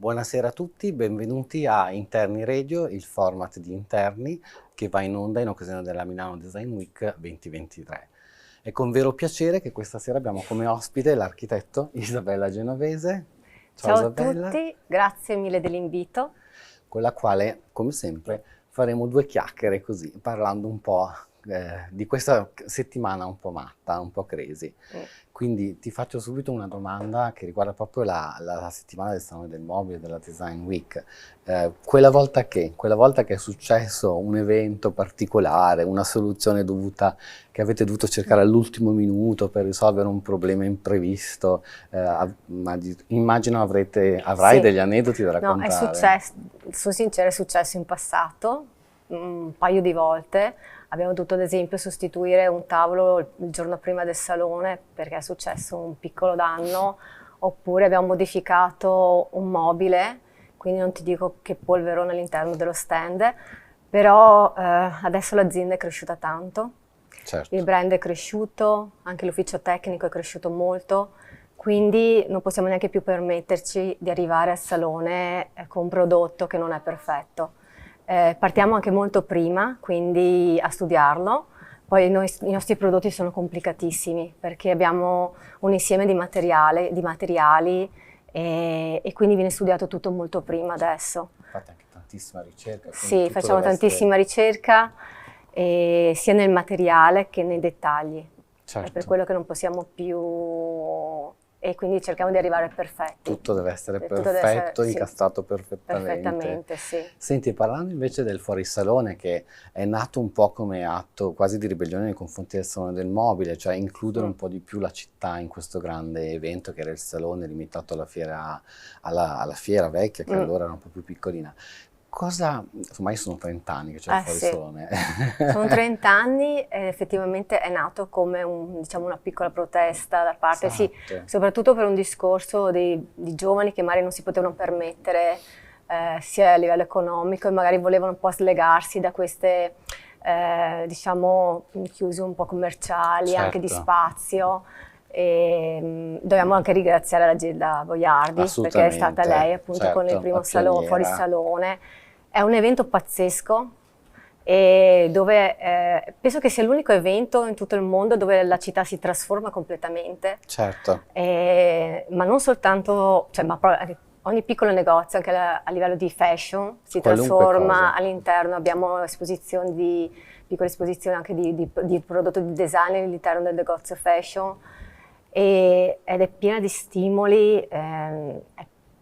Buonasera a tutti, benvenuti a Interni Radio, il format di Interni che va in onda in occasione della Milano Design Week 2023. È con vero piacere che questa sera abbiamo come ospite l'architetto Isabella Genovese. Ciao a Isabella. tutti, grazie mille dell'invito. Con la quale, come sempre, faremo due chiacchiere così, parlando un po' di questa settimana un po' matta, un po' crazy. Quindi ti faccio subito una domanda che riguarda proprio la settimana del Salone del Mobile, della Design Week. Quella volta che è successo un evento particolare, una soluzione che avete dovuto cercare all'ultimo minuto per risolvere un problema imprevisto, immagino avrai degli aneddoti da raccontare. No, è successo, sono sincera, è successo in passato, un paio di volte. Abbiamo dovuto ad esempio sostituire un tavolo il giorno prima del salone perché è successo un piccolo danno, oppure abbiamo modificato un mobile, quindi non ti dico che polverone all'interno dello stand, però adesso l'azienda è cresciuta tanto, certo. Il brand è cresciuto, anche l'ufficio tecnico è cresciuto molto, quindi non possiamo neanche più permetterci di arrivare al salone con un prodotto che non è perfetto. Partiamo anche molto prima, quindi a studiarlo. Poi i nostri prodotti sono complicatissimi perché abbiamo un insieme di materiali e quindi viene studiato tutto molto prima adesso. Fate anche tantissima ricerca. Sì, facciamo tantissima ricerca sia nel materiale che nei dettagli. Certo. È per quello che non possiamo più... E quindi cerchiamo di arrivare perfetti. Tutto deve essere perfetto, incastrato perfettamente. Perfettamente, sì. Senti, parlando invece del fuorisalone, che è nato un po' come atto quasi di ribellione nei confronti del Salone del Mobile, cioè includere un po' di più la città in questo grande evento che era il salone limitato alla fiera vecchia, che allora era un po' più piccolina. Ormai sono 30 anni che c'è il fuorisalone. Sì. Sono 30 anni e effettivamente è nato come una piccola protesta da parte, esatto. Sì, soprattutto per un discorso di giovani che magari non si potevano permettere sia a livello economico e magari volevano un po' slegarsi da queste, chiuse un po' commerciali, certo, anche di spazio. E dobbiamo anche ringraziare l'azienda Boiardi perché è stata lei appunto, certo, con il primo fuorisalone. È un evento pazzesco e dove penso che sia l'unico evento in tutto il mondo dove la città si trasforma completamente. Certo. Ma non soltanto, ma ogni piccolo negozio, anche a livello di fashion, si trasforma all'interno. Abbiamo piccole esposizioni anche di prodotto di design all'interno del negozio fashion. Ed è piena di stimoli,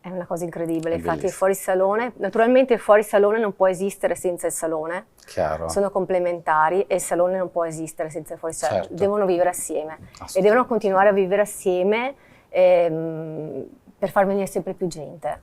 è una cosa incredibile. Infatti il fuorisalone, naturalmente il fuorisalone non può esistere senza il salone. Chiaro. Sono complementari e il salone non può esistere senza il fuorisalone, certo, devono vivere assieme e devono continuare a vivere assieme per far venire sempre più gente.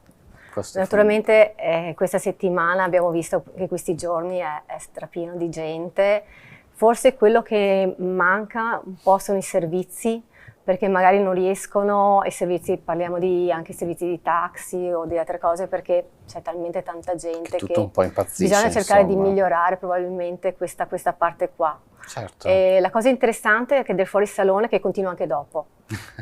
Naturalmente questa settimana abbiamo visto che questi giorni è strapieno di gente, forse quello che manca un po' sono i servizi, perché magari non riescono, i servizi, parliamo anche servizi di taxi o di altre cose, perché c'è talmente tanta gente che un po' impazzisce, bisogna cercare di migliorare probabilmente questa parte qua. Certo. E la cosa interessante è che del fuorisalone che continua anche dopo,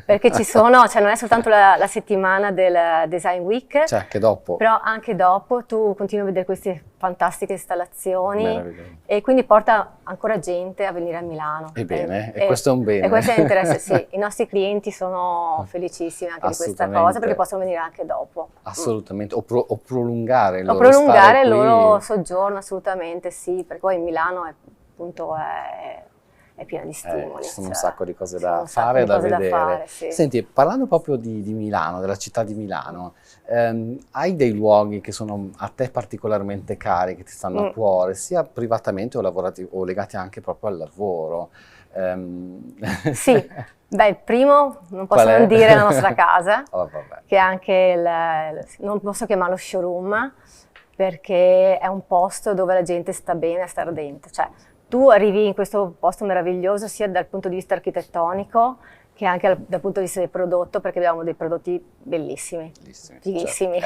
perché ci sono, non è soltanto la settimana del Design Week, anche dopo. Però anche dopo tu continui a vedere queste fantastiche installazioni e quindi porta ancora gente a venire a Milano. Ebbene, e questo è un bene. E questo è interessante, sì. I nostri clienti sono felicissimi anche di questa cosa perché possono venire anche dopo. Assolutamente, o prolungare il loro prolungare il loro soggiorno, assolutamente sì, perché poi Milano è piena di stimoli. Ci sono un sacco di cose da fare e da vedere. Sì. Senti, parlando proprio di Milano, della città di Milano, hai dei luoghi che sono a te particolarmente cari, che ti stanno a cuore, sia privatamente o legati anche proprio al lavoro? Sì, il primo non posso non dire la nostra casa, che è anche, non posso chiamarlo showroom, perché è un posto dove la gente sta bene a stare dentro. Cioè, tu arrivi in questo posto meraviglioso sia dal punto di vista architettonico che anche dal punto di vista del prodotto, perché abbiamo dei prodotti bellissimi, fighissimi,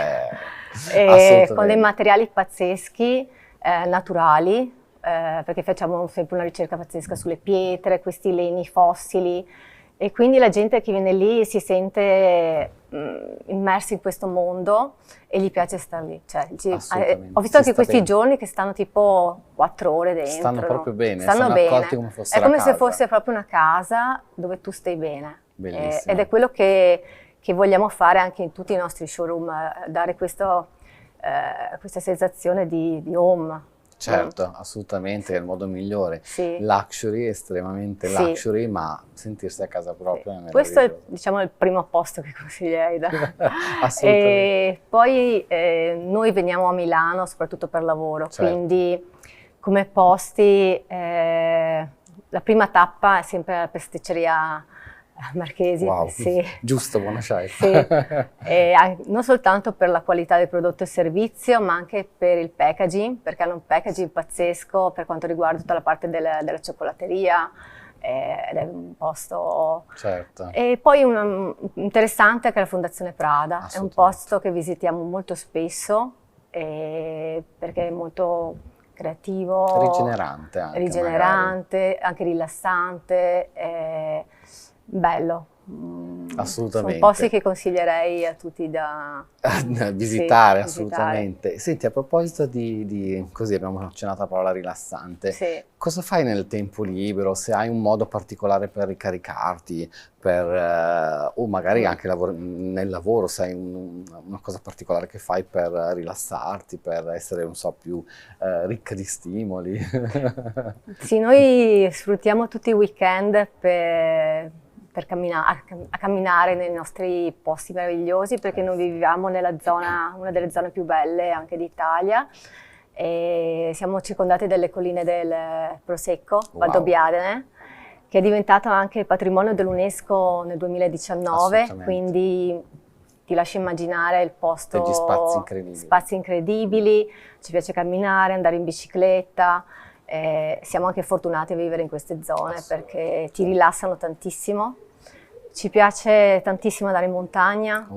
con dei materiali pazzeschi, naturali, perché facciamo sempre una ricerca pazzesca sulle pietre, questi legni fossili, E quindi la gente che viene lì si sente immersi in questo mondo e gli piace stare lì. Cioè, ho visto anche questi giorni che stanno tipo 4 ore dentro. Stanno proprio bene, stanno bene. accolti come fosse È come la se casa. fosse proprio una casa dove tu stai bene. Bellissimo. Ed è quello che vogliamo fare anche in tutti i nostri showroom, dare questa sensazione di home. Certo, assolutamente, è il modo migliore. Sì. Luxury, estremamente Sì. luxury, ma sentirsi a casa propria è Questo è, meraviglioso. diciamo, il primo posto che consiglierei. Assolutamente. E poi noi veniamo a Milano soprattutto per lavoro, Certo. quindi come posti la prima tappa è sempre la pasticceria Marchesi. Wow, sì. Giusto, buona scelta. Sì. Non soltanto per la qualità del prodotto e servizio, ma anche per il packaging, perché hanno un packaging pazzesco per quanto riguarda tutta la parte della cioccolatteria, ed è un posto... Certo. E poi interessante anche la Fondazione Prada, è un posto che visitiamo molto spesso, perché è molto creativo, rigenerante anche, anche rilassante, bello. Assolutamente. Sono posti che consiglierei a tutti da visitare, sì, assolutamente. Senti, a proposito di così abbiamo accennato la parola rilassante, sì. Cosa fai nel tempo libero? Se hai un modo particolare per ricaricarti, o magari anche nel lavoro, se hai una cosa particolare che fai per rilassarti, per essere, non so, più ricca di stimoli? Sì, noi sfruttiamo tutti i weekend a camminare nei nostri posti meravigliosi, perché noi viviamo nella zona, una delle zone più belle anche d'Italia, e siamo circondati dalle colline del Prosecco, Valdobbiadene, che è diventato anche patrimonio dell'UNESCO nel 2019, quindi ti lascio immaginare il posto, degli spazi incredibili, ci piace camminare, andare in bicicletta. Siamo anche fortunati a vivere in queste zone perché ti rilassano tantissimo. Ci piace tantissimo andare in montagna,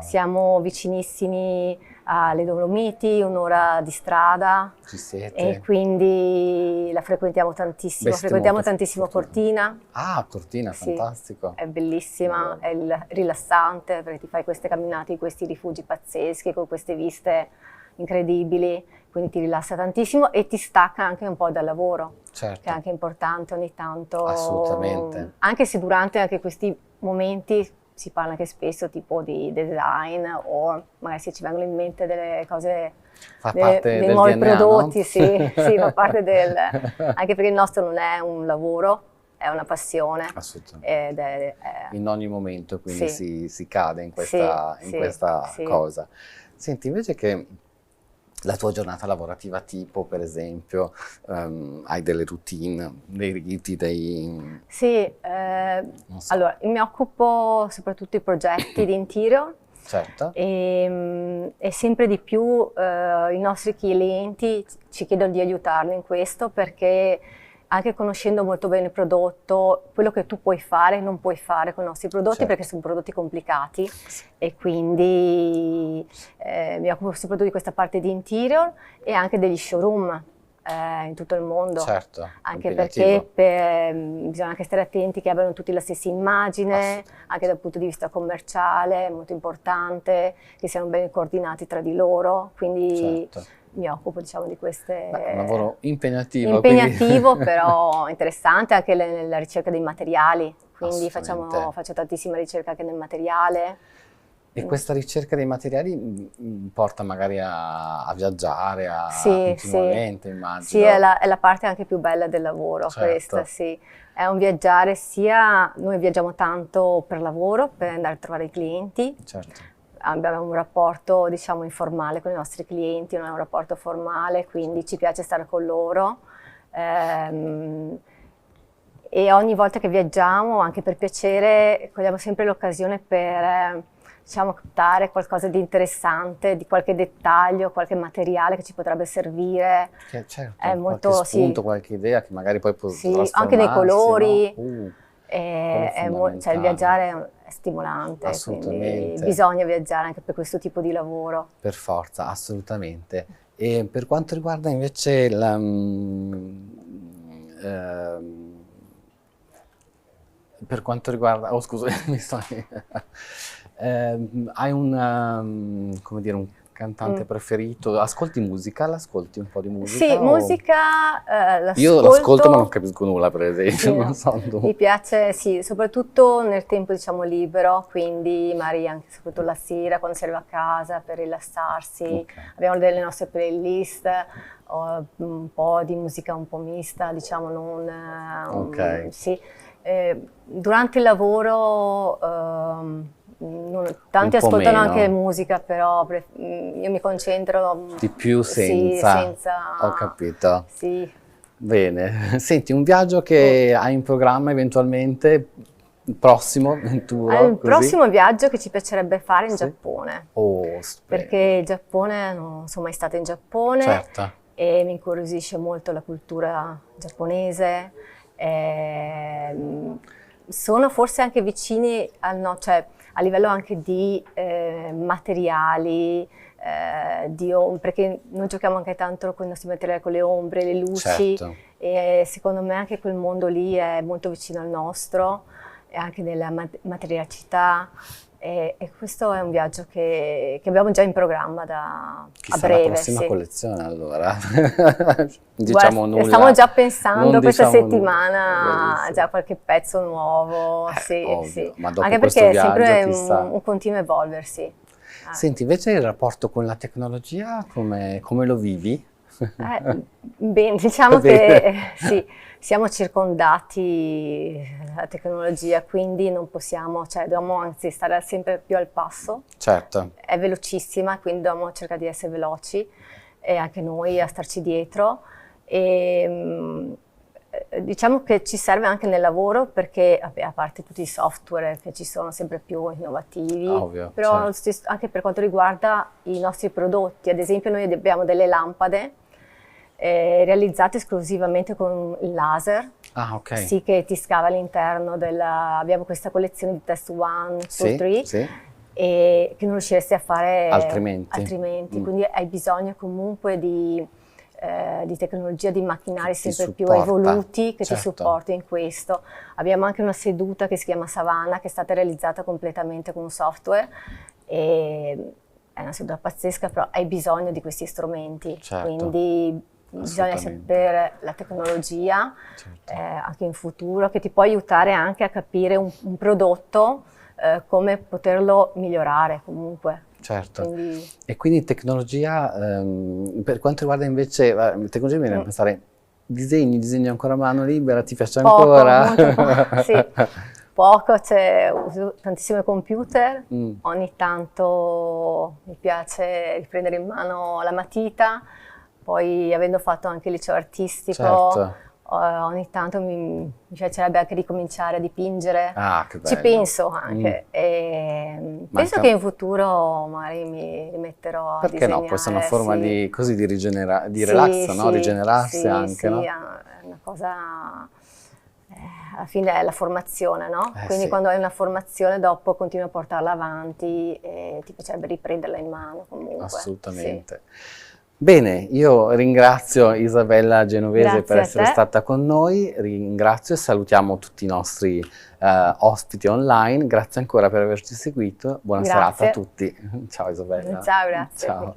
siamo vicinissimi alle Dolomiti, un'ora di strada. Ci siete? E quindi la frequentiamo tantissimo. Frequentiamo tantissimo Cortina. Ah, Cortina, sì, fantastico. È bellissima, è rilassante perché ti fai queste camminate in questi rifugi pazzeschi con queste viste incredibili, quindi ti rilassa tantissimo e ti stacca anche un po' dal lavoro, certo, che è anche importante ogni tanto. Assolutamente. Anche se durante anche questi momenti si parla anche spesso tipo di design, o magari se ci vengono in mente delle cose, dei nuovi prodotti, no? Sì, fa parte anche perché il nostro non è un lavoro, è una passione. Assolutamente. In ogni momento quindi si cade in questa cosa. Senti, invece che la tua giornata lavorativa tipo, per esempio, hai delle routine, dei riti, dei... Sì, allora, mi occupo soprattutto di progetti di interior. Certo. E sempre di più i nostri clienti ci chiedono di aiutarli in questo, perché anche conoscendo molto bene il prodotto, quello che tu puoi fare non puoi fare con i nostri prodotti, perché sono prodotti complicati, e quindi mi occupo soprattutto di questa parte di interior e anche degli showroom in tutto il mondo. Certo, anche perché bisogna anche stare attenti che abbiano tutti la stessa immagine, anche dal punto di vista commerciale, è molto importante che siano ben coordinati tra di loro, quindi mi occupo, diciamo, di queste... È un lavoro impegnativo. Impegnativo, però interessante, anche la ricerca dei materiali, quindi faccio tantissima ricerca anche nel materiale. E questa ricerca dei materiali porta magari a viaggiare, continuamente, immagino. Sì, è la parte anche più bella del lavoro, questa, sì. È un viaggiare sia... Noi viaggiamo tanto per lavoro, per andare a trovare i clienti. Certo. Abbiamo un rapporto, diciamo, informale con i nostri clienti, non è un rapporto formale, quindi ci piace stare con loro. E ogni volta che viaggiamo, anche per piacere, cogliamo sempre l'occasione per... diciamo, captare qualcosa di interessante, di qualche dettaglio, qualche materiale che ci potrebbe servire. Certo, è molto, qualche spunto, qualche idea che magari poi può trasformarsi, anche nei colori. No? Il viaggiare è stimolante, quindi bisogna viaggiare anche per questo tipo di lavoro. Per forza, assolutamente. E per quanto riguarda invece per quanto riguarda... Oh, scusa, hai come dire, un cantante preferito? Ascolti musica? L'ascolti un po' di musica? Sì, musica l'ascolto. Io l'ascolto ma non capisco nulla, per esempio. Sì, non so tu. Mi piace, sì, soprattutto nel tempo, diciamo, libero, quindi magari anche soprattutto la sera, quando si arriva a casa per rilassarsi. Okay. Abbiamo delle nostre playlist, un po' di musica un po' mista, diciamo, non... Ok. Sì. Durante il lavoro... tanti ascoltano meno. anche musica, però io mi concentro Di più sì, senza. Ho capito. Sì. Bene. Senti, un viaggio che hai in programma eventualmente, il prossimo, Il prossimo viaggio che ci piacerebbe fare in Giappone. Oh, stupendo. Perché il Giappone, non sono mai stata in Giappone. Certo. E mi incuriosisce molto la cultura giapponese. Sono forse anche vicini cioè a livello anche di materiali, perché noi giochiamo anche tanto con i nostri materiali, con le ombre, le luci, certo. E secondo me anche quel mondo lì è molto vicino al nostro, e anche nella materialità. E questo è un viaggio che abbiamo già in programma a breve. La prossima collezione allora. Diciamo nulla. Stiamo già pensando questa settimana, già qualche pezzo nuovo, sì, ovvio, sì. Ma dopo anche questo perché è viaggio, sempre un continuo evolversi. Senti, invece il rapporto con la tecnologia, come lo vivi? Bene, diciamo che sì, siamo circondati dalla tecnologia, quindi non possiamo, cioè dobbiamo anzi stare sempre più al passo. Certo. È velocissima, quindi dobbiamo cercare di essere veloci e anche noi a starci dietro. E, diciamo che ci serve anche nel lavoro perché, a parte tutti i software che ci sono sempre più innovativi, ovvio, però certo. anche per quanto riguarda i nostri prodotti, ad esempio noi abbiamo delle lampade realizzate esclusivamente con il laser. Ah, ok. Sì, che ti scava all'interno abbiamo questa collezione di test 1, 2, 3, sì. E che non riusciresti a fare altrimenti. Quindi hai bisogno comunque di tecnologia, di macchinari sempre più supporta, evoluti che certo. ti supportano in questo. Abbiamo anche una seduta che si chiama Savannah, che è stata realizzata completamente con un software, e è una seduta pazzesca, però hai bisogno di questi strumenti, certo. Quindi bisogna sapere la tecnologia, certo. Anche in futuro, che ti può aiutare anche a capire un prodotto, come poterlo migliorare comunque. Certo. Quindi... E quindi tecnologia, per quanto riguarda invece, tecnologia mi viene a pensare, disegni ancora a mano libera, ti piace ancora? Molto poco, sì. Poco, uso tantissimo il computer, ogni tanto mi piace riprendere in mano la matita, poi avendo fatto anche il liceo artistico, certo. Ogni tanto mi piacerebbe anche ricominciare a dipingere. Ah, che bello. Ci penso anche. E penso che in futuro magari mi rimetterò a disegnare. Perché no? Può essere una forma di relax, no? Rigenerarsi anche, no? Sì, è una cosa... alla fine è la formazione, no? Quindi quando hai una formazione dopo continui a portarla avanti e ti piacerebbe riprenderla in mano comunque. Assolutamente. Sì. Bene, io ringrazio Isabella Genovese per essere stata con noi, ringrazio e salutiamo tutti i nostri ospiti online, grazie ancora per averci seguito, buona serata a tutti. Ciao Isabella. Ciao, grazie. Ciao.